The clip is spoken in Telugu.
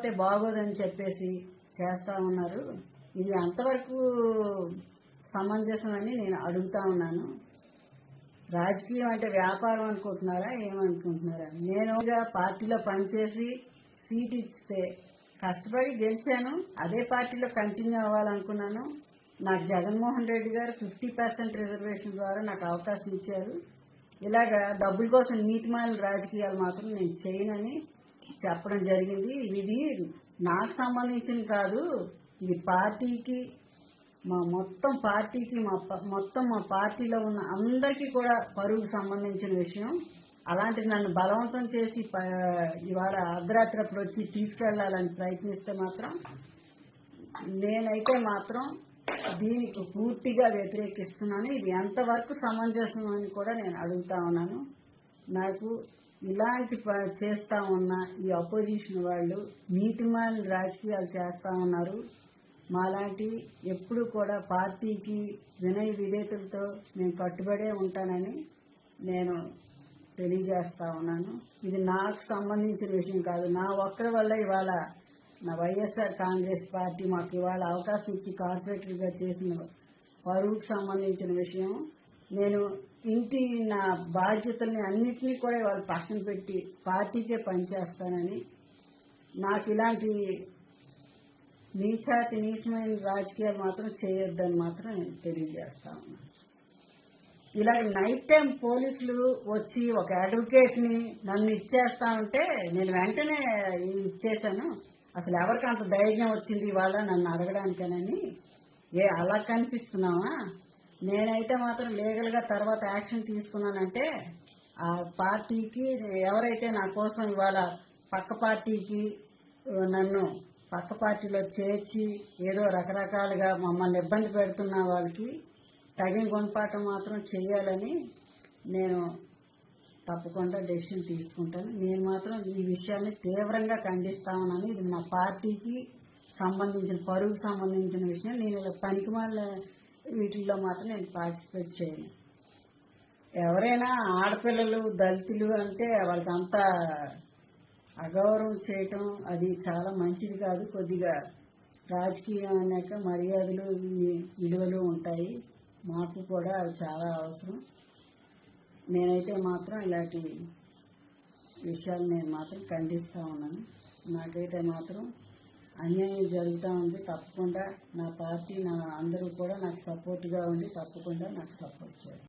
లేకపోతే బాగోదని చెప్పేసి చేస్తూ ఉన్నారు. ఇది ఎంతవరకు సమంజసమని నేను అడుగుతా ఉన్నాను. రాజకీయం అంటే వ్యాపారం అనుకుంటున్నారా, ఏమనుకుంటున్నారా? నేను పార్టీలో పనిచేసి సీట్ ఇస్తే కష్టపడి గెలిచాను. అదే పార్టీలో కంటిన్యూ అవ్వాలనుకున్నాను. నాకు జగన్మోహన్ రెడ్డి గారు 50% రిజర్వేషన్ ద్వారా నాకు అవకాశం ఇచ్చారు. ఇలాగా డబ్బుల కోసం నీతిమాలిన రాజకీయాలు మాత్రం నేను చేయనని చెప్పడం జరిగింది. ఇది నాకు సంబంధించిన కాదు, ఇది పార్టీకి, మా పార్టీలో ఉన్న అందరికీ కూడా పరువుకు సంబంధించిన విషయం. అలాంటి నన్ను బలవంతం చేసి ఇవాళ అర్ధరాత్రి వచ్చి తీసుకెళ్లాలని ప్రయత్నిస్తే మాత్రం నేనైతే మాత్రం దీనికి పూర్తిగా వ్యతిరేకిస్తున్నాను. ఇది ఎంతవరకు సమంజసం అని కూడా నేను అడుగుతా ఉన్నాను. నాకు ఇలాంటి చేస్తా ఉన్న ఈ అపోజిషన్ వాళ్ళు నీతిమాలిన రాజకీయాలు చేస్తా ఉన్నారు. మాలాంటి ఎప్పుడు కూడా పార్టీకి వినయ విధేయతలతో నేను కట్టుబడే ఉంటానని నేను తెలియజేస్తా ఉన్నాను. ఇది నాకు సంబంధించిన విషయం కాదు. నా ఒక్కరి వల్ల ఇవాళ నా వైఎస్ఆర్ కాంగ్రెస్ పార్టీ మాకు ఇవాళ అవకాశం ఇచ్చి కార్పొరేటర్గా చేసిన పరువుకు సంబంధించిన విషయం. నేను నా బాధ్యతల్ని అన్నింటినీ కూడా ఇవాళ పక్కన పెట్టి పార్టీకే పనిచేస్తానని, నాకు ఇలాంటి నీచమైన రాజకీయాలు మాత్రం చేయొద్దని మాత్రం నేను తెలియజేస్తా ఉన్నాను. ఇలాగ నైట్ టైం పోలీసులు వచ్చి ఒక అడ్వకేట్ని నన్ను ఇచ్చేస్తా ఉంటే నేను వెంటనే ఇచ్చేశాను. అసలు ఎవరికి అంత ధైర్యం వచ్చింది ఇవాళ నన్ను అడగడానికనని? అలా కనిపిస్తున్నావా? నేనైతే మాత్రం లీగల్గా తర్వాత యాక్షన్ తీసుకున్నానంటే ఆ పార్టీకి ఎవరైతే నా కోసం ఇవాళ పక్క పార్టీలో చేర్చి ఏదో రకరకాలుగా మమ్మల్ని ఇబ్బంది పెడుతున్న వాళ్ళకి తగిన గుణపాఠం మాత్రం చేయాలని నేను తప్పకుండా డెసిషన్ తీసుకుంటాను. నేను మాత్రం ఈ విషయాన్ని తీవ్రంగా ఖండిస్తా ఉన్నాను. ఇది మా పార్టీకి సంబంధించిన, పరువుకు సంబంధించిన విషయం. నేను ఇలా పనికిమాల వీటిల్లో మాత్రం నేను పార్టిసిపేట్ చేయను. ఎవరైనా ఆడపిల్లలు, దళితులు అంటే వాళ్ళకి అంత అగౌరవం చేయటం అది చాలా మంచిది కాదు. కొద్దిగా రాజకీయం అన్నాక మర్యాదలు, విలువలు ఉంటాయి. మాకు కూడా అవి చాలా అవసరం. నేనైతే మాత్రం ఇలాంటి విషయాలు నేను మాత్రం ఖండిస్తూ ఉన్నాను. నాకైతే మాత్రం అన్యాయం జరుగుతూ ఉంది. తప్పకుండా నా పార్టీ, అందరూ కూడా నాకు సపోర్ట్గా ఉండి తప్పకుండా నాకు సపోర్ట్ చేయాలి.